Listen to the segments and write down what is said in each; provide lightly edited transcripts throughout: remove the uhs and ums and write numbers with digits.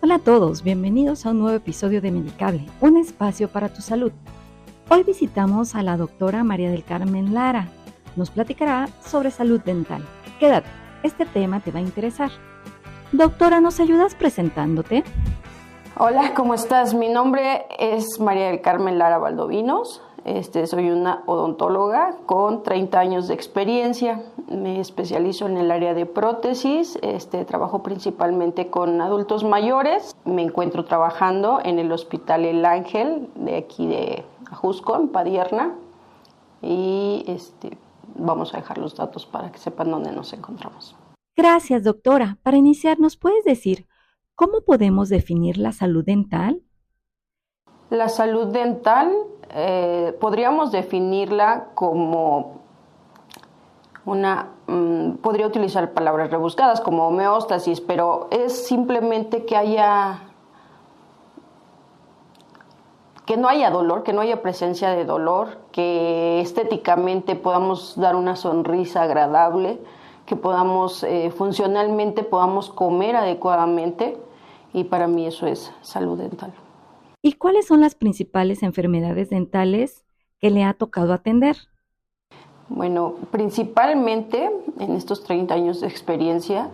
Hola a todos, bienvenidos a un nuevo episodio de Medicable, un espacio para tu salud. Hoy visitamos a la doctora María del Carmen Lara. Nos platicará sobre salud dental. Quédate, este tema te va a interesar. Doctora, ¿nos ayudas presentándote? Hola, ¿cómo estás? Mi nombre es María del Carmen Lara Valdovinos. Soy una odontóloga con 30 años de experiencia. Me especializo en el área de prótesis. Trabajo principalmente con adultos mayores. Me encuentro trabajando en el Hospital El Ángel de aquí de Ajusco, en Padierna. Y vamos a dejar los datos para que sepan dónde nos encontramos. Gracias, doctora. Para iniciar, ¿nos puedes decir cómo podemos definir la salud dental? La salud dental podríamos definirla como podría utilizar palabras rebuscadas como homeostasis, pero es simplemente que no haya dolor, que no haya presencia de dolor, que estéticamente podamos dar una sonrisa agradable, que podamos funcionalmente podamos comer adecuadamente, y para mí eso es salud dental. ¿Y cuáles son las principales enfermedades dentales que le ha tocado atender? Bueno, principalmente en estos 30 años de experiencia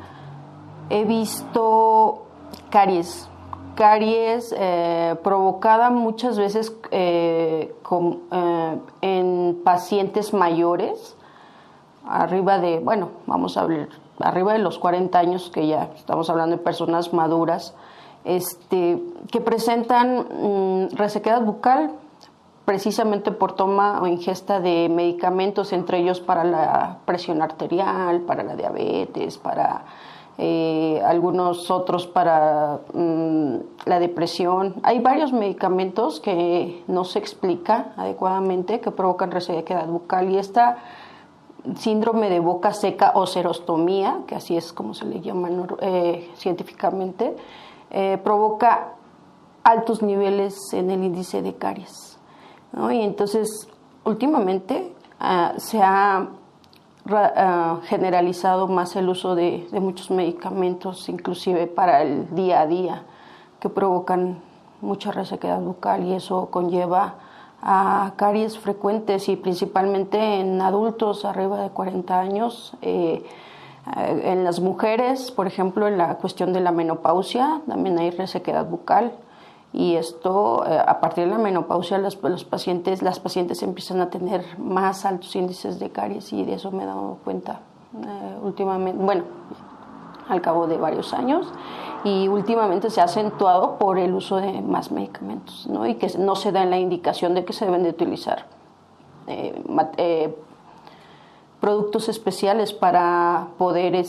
he visto caries provocada muchas veces en pacientes mayores, arriba de los 40 años, que ya estamos hablando de personas maduras, que presentan resequedad bucal precisamente por toma o ingesta de medicamentos, entre ellos para la presión arterial, para la diabetes, para algunos otros para la depresión. Hay varios medicamentos que no se explica adecuadamente que provocan resequedad bucal, y esta síndrome de boca seca o xerostomía, que así es como se le llama científicamente, provoca altos niveles en el índice de caries, ¿no? Y entonces últimamente se ha generalizado más el uso de muchos medicamentos, inclusive para el día a día, que provocan mucha resequedad bucal, y eso conlleva a caries frecuentes, y principalmente en adultos arriba de 40 años. En las mujeres, por ejemplo, en la cuestión de la menopausia, también hay resequedad bucal, y esto, a partir de la menopausia, las pacientes empiezan a tener más altos índices de caries, y de eso me he dado cuenta últimamente, al cabo de varios años, y últimamente se ha acentuado por el uso de más medicamentos, ¿no? Y que no se da en la indicación de que se deben de utilizar productos especiales para poder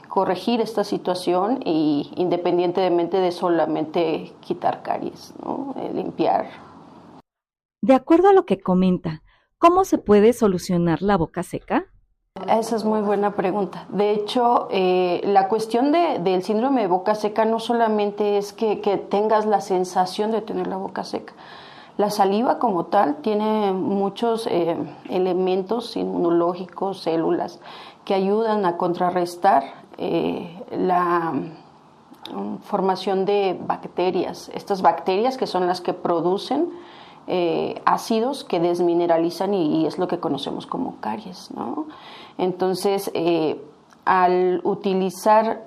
corregir esta situación, y independientemente de solamente quitar caries, ¿no? Limpiar. De acuerdo a lo que comenta, ¿cómo se puede solucionar la boca seca? Esa es muy buena pregunta. De hecho, la cuestión del síndrome de boca seca no solamente es que tengas la sensación de tener la boca seca. La saliva como tal tiene muchos elementos inmunológicos, células, que ayudan a contrarrestar la formación de bacterias. Estas bacterias, que son las que producen ácidos que desmineralizan, y es lo que conocemos como caries, ¿no? Entonces, al utilizar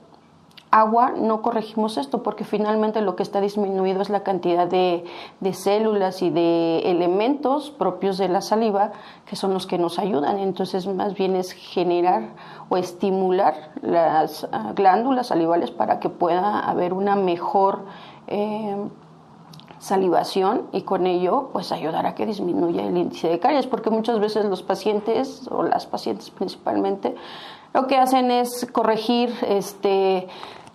agua no corregimos esto, porque finalmente lo que está disminuido es la cantidad de células y de elementos propios de la saliva, que son los que nos ayudan. Entonces, más bien es generar o estimular las glándulas salivales para que pueda haber una mejor salivación, y con ello pues ayudar a que disminuya el índice de caries, porque muchas veces los pacientes, o las pacientes principalmente, lo que hacen es corregir,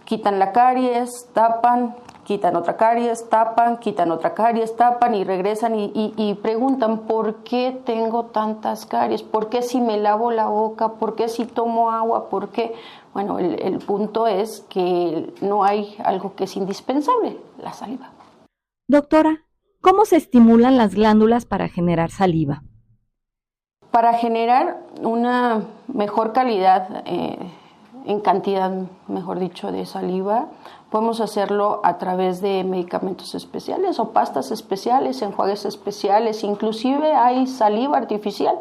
quitan la caries, tapan, quitan otra caries, tapan, quitan otra caries, tapan, y regresan y preguntan: ¿por qué tengo tantas caries? ¿Por qué si me lavo la boca? ¿Por qué si tomo agua? ¿Por qué? Bueno, el punto es que no hay algo que es indispensable: la saliva. Doctora, ¿cómo se estimulan las glándulas para generar saliva? Para generar una mejor calidad en cantidad, mejor dicho, de saliva. Podemos hacerlo a través de medicamentos especiales o pastas especiales, enjuagues especiales, inclusive hay saliva artificial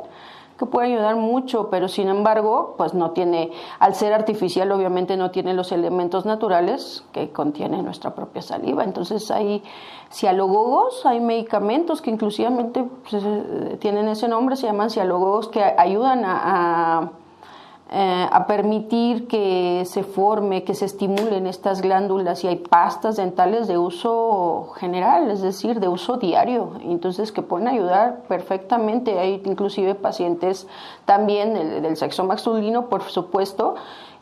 que puede ayudar mucho, pero sin embargo, pues no tiene, al ser artificial obviamente no tiene los elementos naturales que contiene nuestra propia saliva. Entonces hay cialogogos, hay medicamentos que inclusivamente pues, tienen ese nombre, se llaman cialogogos, que ayudan a permitir que se forme, que se estimulen estas glándulas, y hay pastas dentales de uso general, es decir, de uso diario, entonces que pueden ayudar perfectamente. Hay inclusive pacientes también del sexo masculino, por supuesto,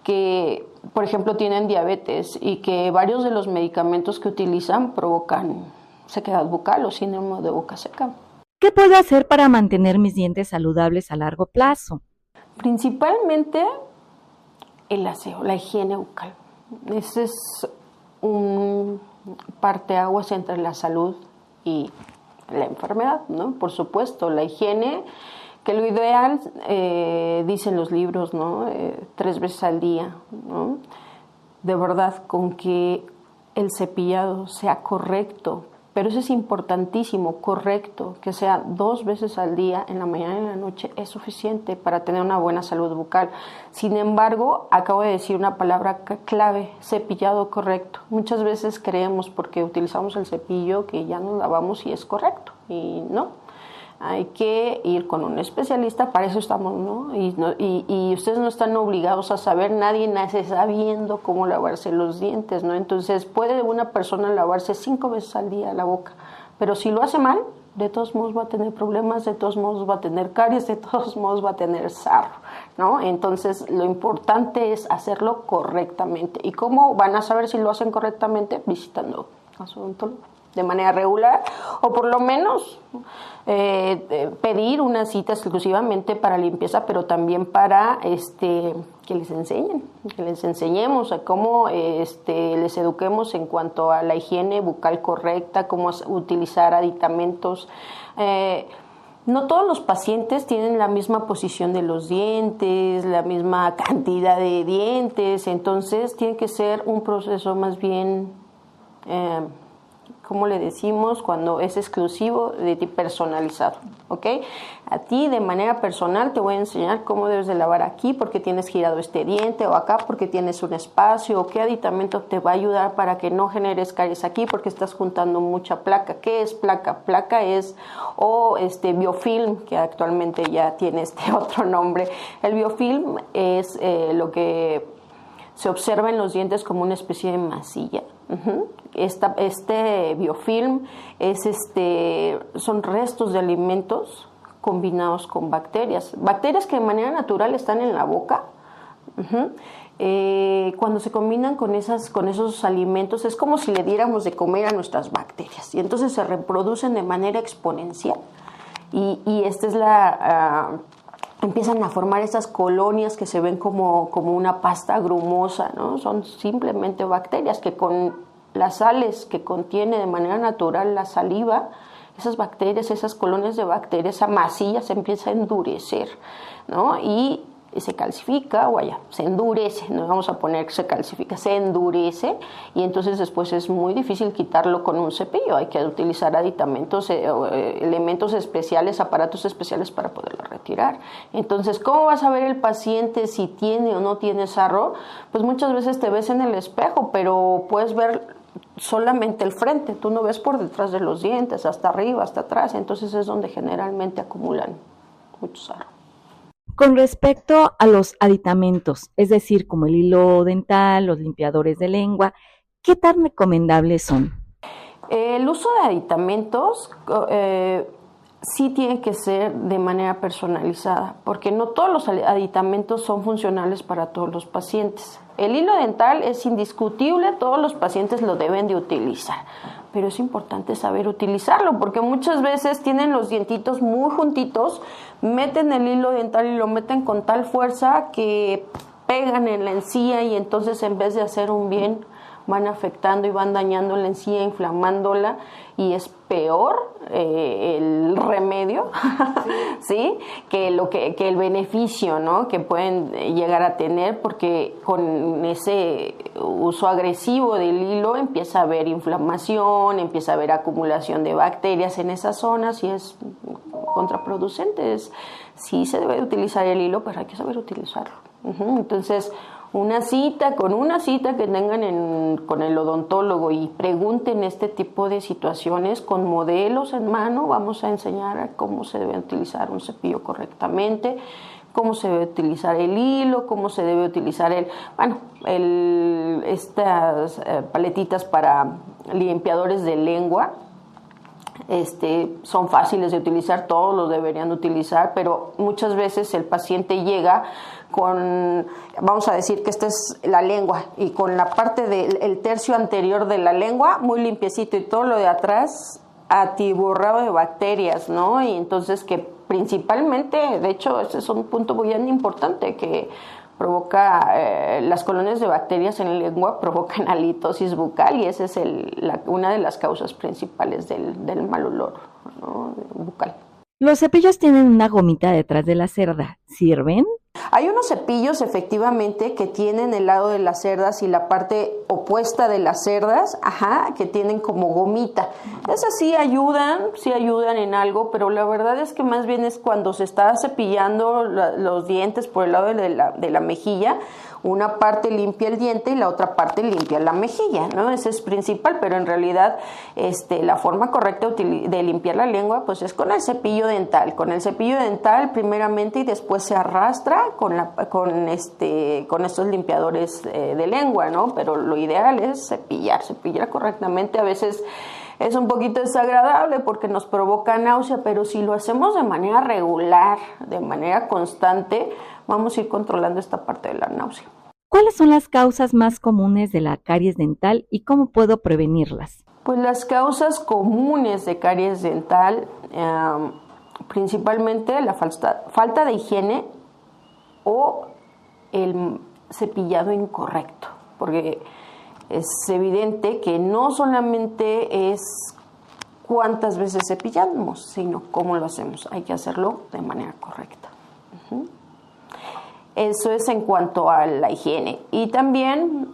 que por ejemplo tienen diabetes y que varios de los medicamentos que utilizan provocan sequedad bucal o síndrome de boca seca. ¿Qué puedo hacer para mantener mis dientes saludables a largo plazo? Principalmente el aseo, la higiene bucal. Ese es un parteaguas entre la salud y la enfermedad, ¿no? Por supuesto, la higiene, que lo ideal, dicen los libros, ¿no? 3 veces al día, ¿no? De verdad, con que el cepillado sea correcto, pero eso es importantísimo, correcto, que sea 2 veces al día, en la mañana y en la noche, es suficiente para tener una buena salud bucal. Sin embargo, acabo de decir una palabra clave, cepillado correcto. Muchas veces creemos, porque utilizamos el cepillo, que ya nos lavamos y es correcto, y no. Hay que ir con un especialista, para eso estamos, ¿no? Y ustedes no están obligados a saber, nadie nace sabiendo cómo lavarse los dientes, ¿no? Entonces puede una persona lavarse 5 veces al día la boca, pero si lo hace mal, de todos modos va a tener problemas, de todos modos va a tener caries, de todos modos va a tener sarro, ¿no? Entonces lo importante es hacerlo correctamente. ¿Y cómo van a saber si lo hacen correctamente? Visitando a su odontólogo de manera regular, o por lo menos pedir una cita exclusivamente para limpieza, pero también para que les enseñen, que les enseñemos a cómo les eduquemos en cuanto a la higiene bucal correcta, cómo utilizar aditamentos. No todos los pacientes tienen la misma posición de los dientes, la misma cantidad de dientes, entonces tiene que ser un proceso más bien ¿cómo le decimos? Cuando es exclusivo de ti, personalizado, ¿ok? A ti de manera personal te voy a enseñar cómo debes de lavar aquí porque tienes girado este diente, o acá porque tienes un espacio, o qué aditamento te va a ayudar para que no generes caries aquí porque estás juntando mucha placa. ¿Qué es placa? Placa es biofilm, que actualmente ya tiene otro nombre. El biofilm es lo que se observa en los dientes como una especie de masilla. Este biofilm son restos de alimentos combinados con bacterias que de manera natural están en la boca. Cuando se combinan con esos alimentos es como si le diéramos de comer a nuestras bacterias, y entonces se reproducen de manera exponencial, y esta es empiezan a formar estas colonias que se ven como una pasta grumosa, ¿no? Son simplemente bacterias que con las sales que contiene de manera natural la saliva, esas bacterias, esas colonias de bacterias, esa masilla se empieza a endurecer, ¿no? Y se calcifica, se endurece, no vamos a poner que se calcifica, se endurece, y entonces después es muy difícil quitarlo con un cepillo. Hay que utilizar aditamentos, elementos especiales, aparatos especiales para poderlo retirar. Entonces, ¿cómo va a saber el paciente si tiene o no tiene sarro? Pues muchas veces te ves en el espejo, pero puedes ver solamente el frente, tú no ves por detrás de los dientes, hasta arriba, hasta atrás, entonces es donde generalmente acumulan mucho sarro. Con respecto a los aditamentos, es decir, como el hilo dental, los limpiadores de lengua, ¿qué tan recomendables son? El uso de aditamentos sí tiene que ser de manera personalizada, porque no todos los aditamentos son funcionales para todos los pacientes. El hilo dental es indiscutible, todos los pacientes lo deben de utilizar, pero es importante saber utilizarlo, porque muchas veces tienen los dientitos muy juntitos, meten el hilo dental y lo meten con tal fuerza que pegan en la encía, y entonces en vez de hacer un bien, van afectando y van dañando la encía, inflamándola, y es peor el remedio, ¿sí? que el beneficio, ¿no? que pueden llegar a tener, porque con ese uso agresivo del hilo empieza a haber inflamación, empieza a haber acumulación de bacterias en esas zonas y es contraproducente. Sí se debe utilizar el hilo, pero hay que saber utilizarlo. Entonces, con una cita que tengan con el odontólogo y pregunten este tipo de situaciones con modelos en mano, vamos a enseñar a cómo se debe utilizar un cepillo correctamente, cómo se debe utilizar el hilo, cómo se debe utilizar estas paletitas para limpiadores de lengua. Son fáciles de utilizar, todos los deberían utilizar, pero muchas veces el paciente llega con, vamos a decir que esta es la lengua, y con la parte del tercio anterior de la lengua muy limpiecito y todo lo de atrás atiborrado de bacterias, ¿no? Y entonces que principalmente, de hecho, ese es un punto muy importante que provoca, las colonias de bacterias en la lengua provocan halitosis bucal, y esa es una de las causas principales del mal olor, ¿no? bucal. Los cepillos tienen una gomita detrás de la cerda, ¿sirven? Hay unos cepillos efectivamente que tienen el lado de las cerdas y la parte opuesta de las cerdas, que tienen como gomita. Esas sí ayudan en algo, pero la verdad es que más bien es cuando se está cepillando los dientes por el lado de la mejilla. Una parte limpia el diente y la otra parte limpia la mejilla, ¿no? Ese es principal, pero en realidad la forma correcta de limpiar la lengua pues es con el cepillo dental. Con el cepillo dental primeramente, y después se arrastra con estos limpiadores de lengua, ¿no? Pero lo ideal es cepillar correctamente. A veces es un poquito desagradable porque nos provoca náusea, pero si lo hacemos de manera regular, de manera constante, vamos a ir controlando esta parte de la náusea. ¿Cuáles son las causas más comunes de la caries dental y cómo puedo prevenirlas? Pues las causas comunes de caries dental, principalmente la falta de higiene o el cepillado incorrecto, porque es evidente que no solamente es cuántas veces cepillamos, sino cómo lo hacemos. Hay que hacerlo de manera correcta. Eso es en cuanto a la higiene. Y también,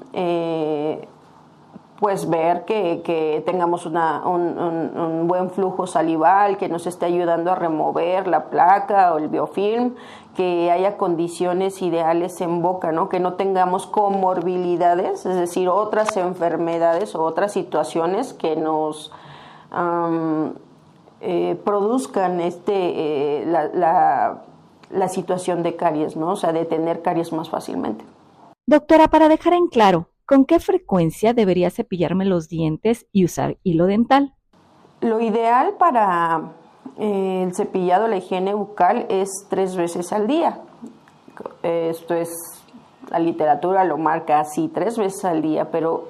pues ver que tengamos un buen flujo salival, que nos esté ayudando a remover la placa o el biofilm, que haya condiciones ideales en boca, ¿no? Que no tengamos comorbilidades, es decir, otras enfermedades o otras situaciones que nos produzcan la situación de caries, ¿no? O sea, de tener caries más fácilmente. Doctora, para dejar en claro, ¿con qué frecuencia debería cepillarme los dientes y usar hilo dental? Lo ideal para el cepillado, la higiene bucal, es 3 veces al día. Esto es, la literatura lo marca así, 3 veces al día, pero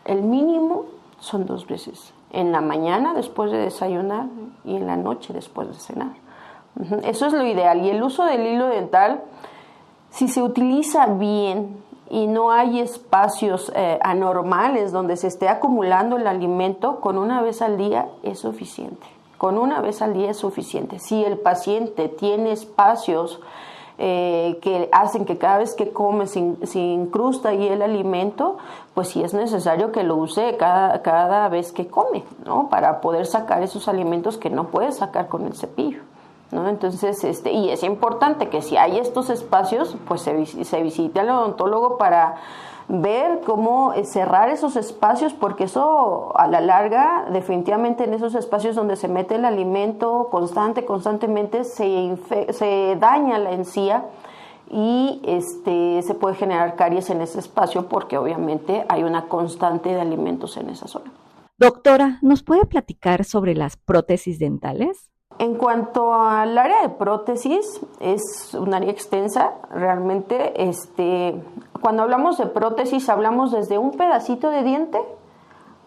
el mínimo son 2 veces. En la mañana después de desayunar y en la noche después de cenar. Eso es lo ideal. Y el uso del hilo dental, si se utiliza bien y no hay espacios anormales donde se esté acumulando el alimento, con una vez al día es suficiente. Si el paciente tiene espacios que hacen que cada vez que come se incrusta ahí el alimento, pues sí es necesario que lo use cada vez que come, ¿no? Para poder sacar esos alimentos que no puede sacar con el cepillo, ¿no? Entonces, y es importante que si hay estos espacios, pues se visite al odontólogo para ver cómo cerrar esos espacios, porque eso a la larga, definitivamente en esos espacios donde se mete el alimento constantemente se daña la encía y se puede generar caries en ese espacio porque obviamente hay una constante de alimentos en esa zona. Doctora, ¿nos puede platicar sobre las prótesis dentales? En cuanto al área de prótesis, es un área extensa, realmente. Cuando hablamos de prótesis, hablamos desde un pedacito de diente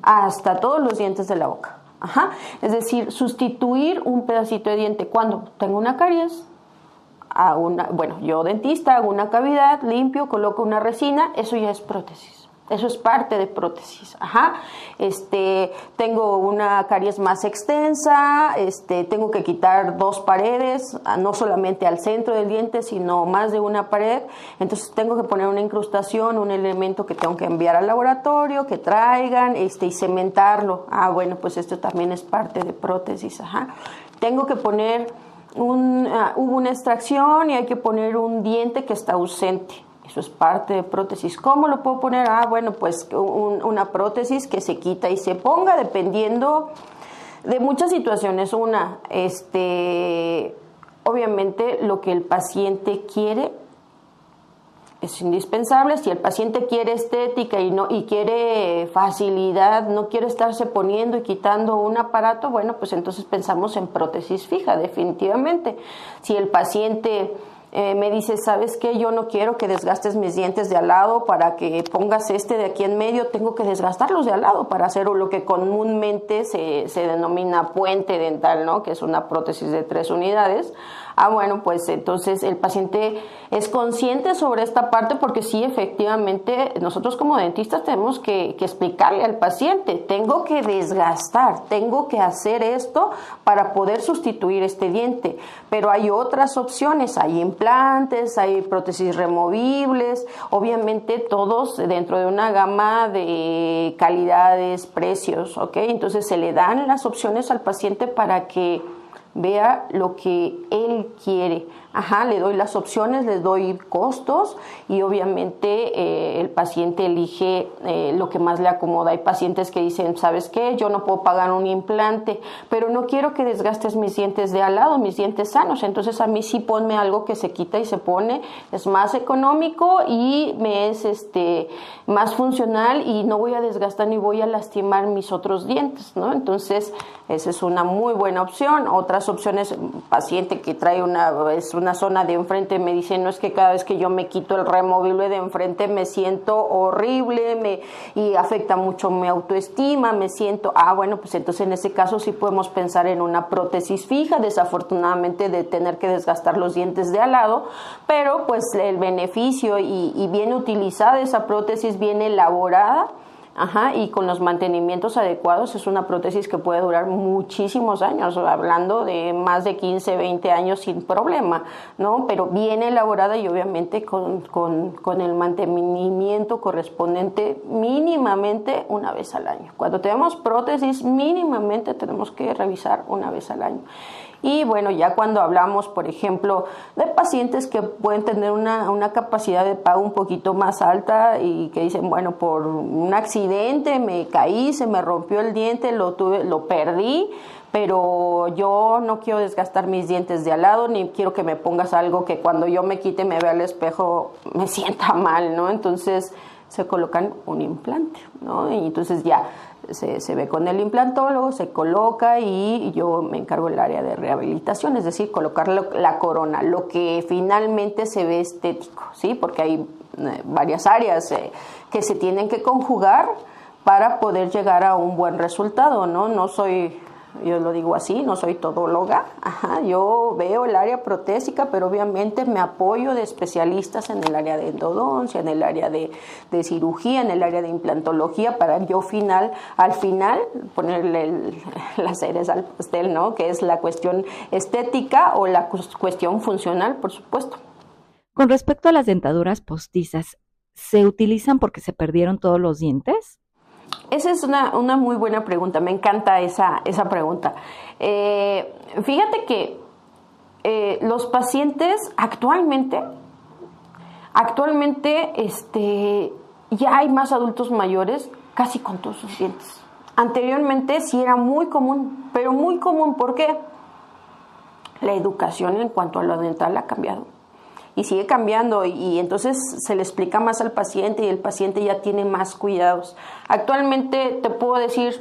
hasta todos los dientes de la boca. Es decir, sustituir un pedacito de diente cuando tengo una caries, yo dentista hago una cavidad, limpio, coloco una resina, eso ya es prótesis. Eso es parte de prótesis. Ajá. Tengo una caries más extensa, tengo que quitar 2 paredes, no solamente al centro del diente, sino más de una pared. Entonces tengo que poner una incrustación, un elemento que tengo que enviar al laboratorio, que traigan, y cementarlo. Bueno, pues esto también es parte de prótesis. Ajá. Tengo que poner hubo una extracción y hay que poner un diente que está ausente. Eso es parte de prótesis. ¿Cómo lo puedo poner? Bueno, pues una prótesis que se quita y se ponga dependiendo de muchas situaciones. Obviamente lo que el paciente quiere es indispensable. Si el paciente quiere estética y quiere facilidad, no quiere estarse poniendo y quitando un aparato, bueno, pues entonces pensamos en prótesis fija, definitivamente. Si el paciente me dice, ¿sabes qué? Yo no quiero que desgastes mis dientes de al lado para que pongas de aquí en medio, tengo que desgastarlos de al lado para hacer lo que comúnmente se denomina puente dental, ¿no? Que es una prótesis de 3 unidades. Bueno, pues entonces el paciente es consciente sobre esta parte, porque sí, efectivamente, nosotros como dentistas tenemos que explicarle al paciente, tengo que desgastar, tengo que hacer esto para poder sustituir este diente, pero hay otras opciones, hay implantes, hay prótesis removibles, obviamente todos dentro de una gama de calidades, precios, ¿ok? Entonces se le dan las opciones al paciente para que vea lo que él quiere. Le doy las opciones, les doy costos y obviamente el paciente elige lo que más le acomoda. Hay pacientes que dicen, ¿sabes qué? Yo no puedo pagar un implante, pero no quiero que desgastes mis dientes de al lado, mis dientes sanos. Entonces a mí sí ponme algo que se quita y se pone, es más económico y me es más funcional y no voy a desgastar ni voy a lastimar mis otros dientes, ¿no? Entonces esa es una muy buena opción. Otras opciones, paciente que trae una zona de enfrente, me dice, no, es que cada vez que yo me quito el removible de enfrente me siento horrible y afecta mucho mi autoestima, me siento, bueno, pues entonces en ese caso sí podemos pensar en una prótesis fija, desafortunadamente de tener que desgastar los dientes de al lado, pero pues el beneficio y bien utilizada esa prótesis, bien elaborada, y con los mantenimientos adecuados, es una prótesis que puede durar muchísimos años, hablando de más de 15, 20 años sin problema, ¿no? Pero bien elaborada y obviamente con el mantenimiento correspondiente mínimamente una vez al año. Cuando tenemos prótesis, mínimamente tenemos que revisar una vez al año. Y bueno, ya cuando hablamos, por ejemplo, de pacientes que pueden tener una capacidad de pago un poquito más alta y que dicen, bueno, por un accidente me caí, se me rompió el diente, lo perdí, pero yo no quiero desgastar mis dientes de al lado, ni quiero que me pongas algo que cuando yo me quite, me vea al espejo, me sienta mal, ¿no? Entonces se colocan un implante, ¿no? Y entonces ya se ve con el implantólogo, se coloca y yo me encargo del área de rehabilitación, es decir, colocar la corona, lo que finalmente se ve estético, ¿sí? Porque hay varias áreas que se tienen que conjugar para poder llegar a un buen resultado, ¿no? No soy, yo lo digo así, no soy todóloga, yo veo el área protésica, pero obviamente me apoyo de especialistas en el área de endodoncia, en el área de cirugía, en el área de implantología, para yo al final ponerle las ceres al pastel, ¿no? Que es la cuestión estética o la cuestión funcional, por supuesto. Con respecto a las dentaduras postizas, ¿se utilizan porque se perdieron todos los dientes? Esa es una muy buena pregunta, me encanta esa pregunta. Fíjate que los pacientes actualmente ya hay más adultos mayores casi con todos sus dientes. Anteriormente sí era muy común, pero muy común, ¿por qué? La educación en cuanto a lo dental ha cambiado. Y sigue cambiando y entonces se le explica más al paciente y el paciente ya tiene más cuidados. Actualmente te puedo decir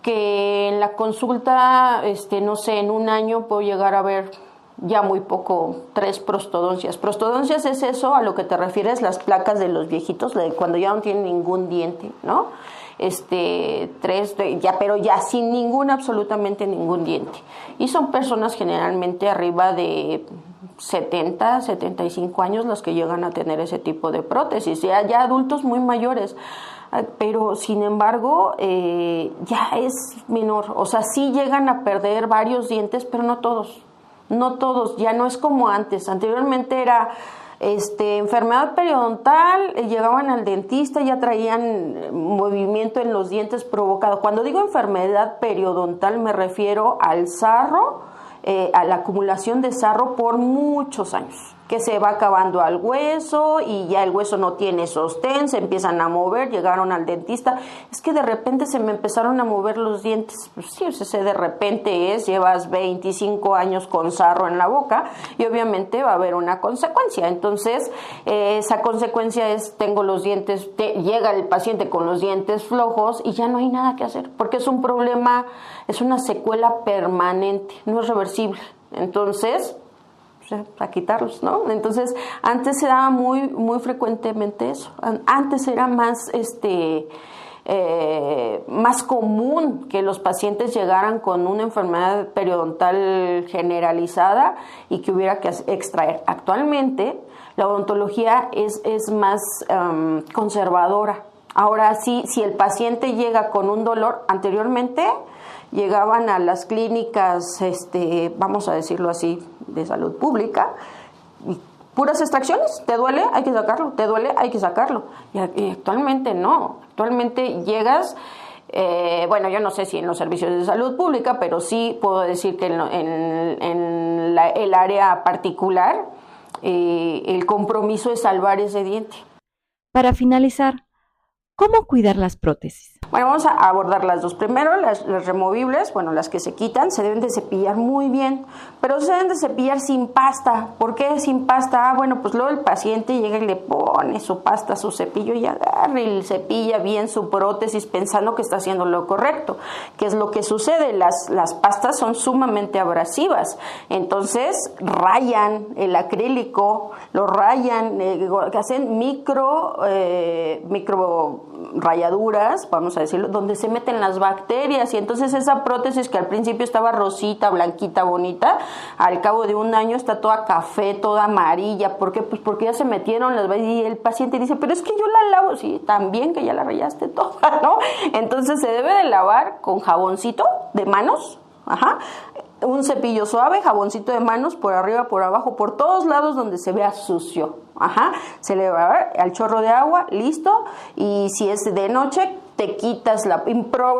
que en la consulta, no sé, en un año puedo llegar a ver ya muy poco 3 prostodoncias. Prostodoncias es eso a lo que te refieres, las placas de los viejitos, cuando ya no tienen ningún diente, ¿no? 3, pero ya sin absolutamente ningún diente. Y son personas generalmente arriba de 70, 75 años los que llegan a tener ese tipo de prótesis, ya adultos muy mayores, pero sin embargo ya es menor, o sea, sí llegan a perder varios dientes, pero no todos, ya no es como antes. Anteriormente era enfermedad periodontal, llegaban al dentista, ya traían movimiento en los dientes provocado. Cuando digo enfermedad periodontal me refiero al sarro, a la acumulación de sarro por muchos años, que se va acabando al hueso y ya el hueso no tiene sostén, se empiezan a mover, llegaron al dentista, es que de repente se me empezaron a mover los dientes. Pues sí, ese de repente llevas 25 años con sarro en la boca y obviamente va a haber una consecuencia. Entonces esa consecuencia es, tengo los dientes, llega el paciente con los dientes flojos y ya no hay nada que hacer, porque es un problema, es una secuela permanente, no es reversible. Entonces a quitarlos, ¿no? Entonces, antes se daba muy frecuentemente eso. Antes era más más común que los pacientes llegaran con una enfermedad periodontal generalizada y que hubiera que extraer. Actualmente, la odontología es más conservadora. Ahora sí, si el paciente llega con un dolor, anteriormente llegaban a las clínicas, vamos a decirlo así, de salud pública, y puras extracciones. ¿Te duele? Hay que sacarlo. ¿Te duele? Hay que sacarlo. Y actualmente no. Actualmente llegas, bueno, yo no sé si en los servicios de salud pública, pero sí puedo decir que en el área particular, el compromiso es salvar ese diente. Para finalizar, ¿cómo cuidar las prótesis? Bueno, vamos a abordar las dos. Primero, las removibles, bueno, las que se quitan, se deben de cepillar muy bien, pero se deben de cepillar sin pasta. ¿Por qué sin pasta? Bueno, pues luego el paciente llega y le pone su pasta, su cepillo y agarra y cepilla bien su prótesis pensando que está haciendo lo correcto. ¿Qué es lo que sucede? Las pastas son sumamente abrasivas, entonces rayan el acrílico, lo rayan, hacen micro rayaduras, vamos a decirlo, donde se meten las bacterias, y entonces esa prótesis que al principio estaba rosita, blanquita, bonita, al cabo de un año está toda café, toda amarilla. ¿Por qué? Pues porque ya se metieron las bacterias y el paciente dice, pero es que yo la lavo. Sí, también que ya la rayaste toda, ¿no? Entonces se debe de lavar con jaboncito de manos, un cepillo suave, jaboncito de manos, por arriba, por abajo, por todos lados donde se vea sucio. Se le va a ver al chorro de agua, listo. Y si es de noche, te quitas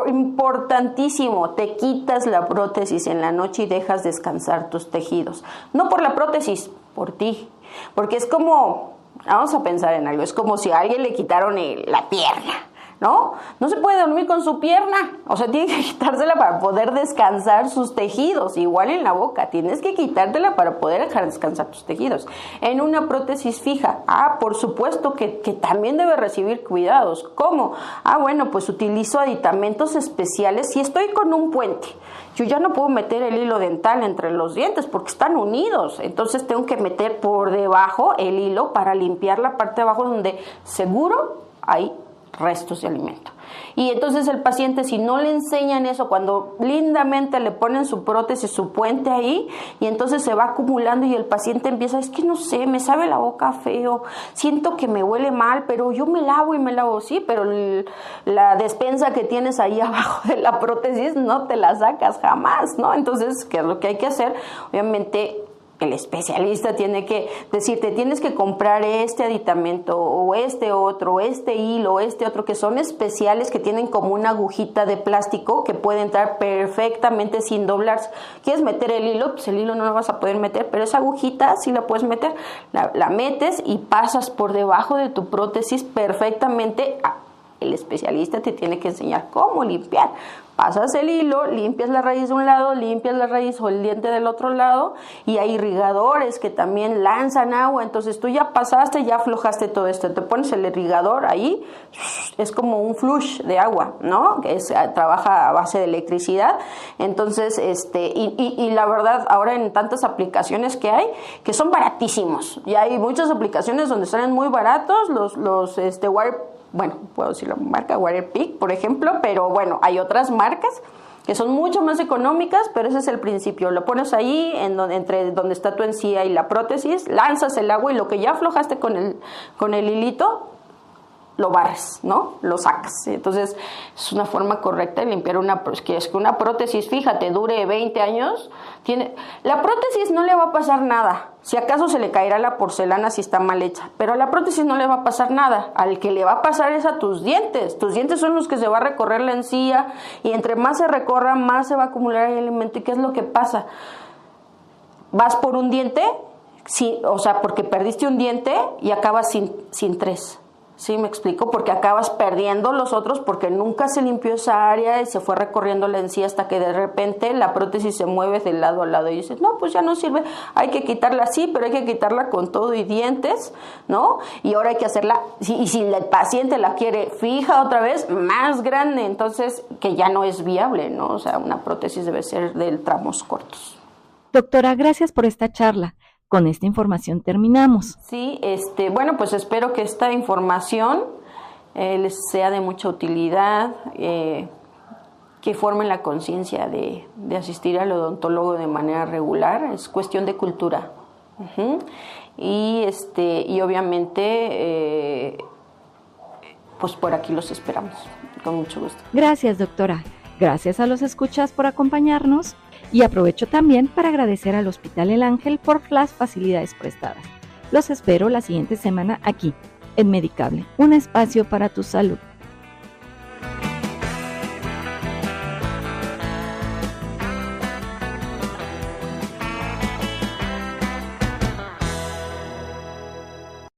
importantísimo, te quitas la prótesis en la noche y dejas descansar tus tejidos. No por la prótesis, por ti. Porque es como, vamos a pensar en algo, es como si a alguien le quitaron la pierna, ¿no? No se puede dormir con su pierna, o sea, tiene que quitársela para poder descansar sus tejidos. Igual en la boca, tienes que quitártela para poder dejar descansar tus tejidos. En una prótesis fija, por supuesto que también debe recibir cuidados. ¿Cómo? Bueno, pues utilizo aditamentos especiales. Si estoy con un puente, yo ya no puedo meter el hilo dental entre los dientes porque están unidos, entonces tengo que meter por debajo el hilo para limpiar la parte de abajo donde seguro hay restos de alimento. Y entonces el paciente, si no le enseñan eso, cuando lindamente le ponen su prótesis, su puente ahí, y entonces se va acumulando y el paciente empieza, es que no sé, me sabe la boca feo, siento que me huele mal, pero yo me lavo y me lavo, sí, pero la despensa que tienes ahí abajo de la prótesis no te la sacas jamás, ¿no? Entonces, ¿qué es lo que hay que hacer? Obviamente, el especialista tiene que decirte, tienes que comprar este aditamento o este otro, este hilo, este otro, que son especiales, que tienen como una agujita de plástico que puede entrar perfectamente sin doblarse. ¿Quieres meter el hilo? Pues el hilo no lo vas a poder meter, pero esa agujita sí la puedes meter. La metes y pasas por debajo de tu prótesis perfectamente. El especialista te tiene que enseñar cómo limpiar. Pasas el hilo, limpias la raíz de un lado, limpias la raíz o el diente del otro lado, y hay irrigadores que también lanzan agua. Entonces tú ya pasaste, ya aflojaste todo esto, te pones el irrigador ahí, es como un flush de agua, ¿no? Que trabaja a base de electricidad. Entonces, y la verdad, ahora en tantas aplicaciones que hay, que son baratísimos, y hay muchas aplicaciones donde salen muy baratos, los puedo decir la marca Waterpik, por ejemplo, pero bueno, hay otras marcas que son mucho más económicas, pero ese es el principio. Lo pones ahí, entre donde está tu encía y la prótesis, lanzas el agua y lo que ya aflojaste con el hilito, lo barres, ¿no? Lo sacas. Entonces, es una forma correcta de limpiar que es que una prótesis, fíjate, dure 20 años, la prótesis no le va a pasar nada. Si acaso se le caerá la porcelana si está mal hecha, pero a la prótesis no le va a pasar nada. Al que le va a pasar es a tus dientes. Tus dientes son los que se va a recorrer la encía y entre más se recorra, más se va a acumular el alimento. ¿Y qué es lo que pasa? Vas por un diente, sí, o sea, porque perdiste un diente y acabas sin 3. ¿Sí me explico? Porque acabas perdiendo los otros porque nunca se limpió esa área y se fue recorriendo la encía hasta que de repente la prótesis se mueve de lado a lado y dices, no, pues ya no sirve, hay que quitarla así, pero hay que quitarla con todo y dientes, ¿no? Y ahora hay que hacerla, y si el paciente la quiere fija otra vez, más grande, entonces que ya no es viable, ¿no? O sea, una prótesis debe ser de tramos cortos. Doctora, gracias por esta charla. Con esta información terminamos. Sí, bueno, pues espero que esta información les sea de mucha utilidad, que formen la conciencia de asistir al odontólogo de manera regular. Es cuestión de cultura. Y obviamente, pues por aquí los esperamos, con mucho gusto. Gracias, doctora. Gracias a los escuchas por acompañarnos. Y aprovecho también para agradecer al Hospital El Ángel por las facilidades prestadas. Los espero la siguiente semana aquí, en Medicable, un espacio para tu salud.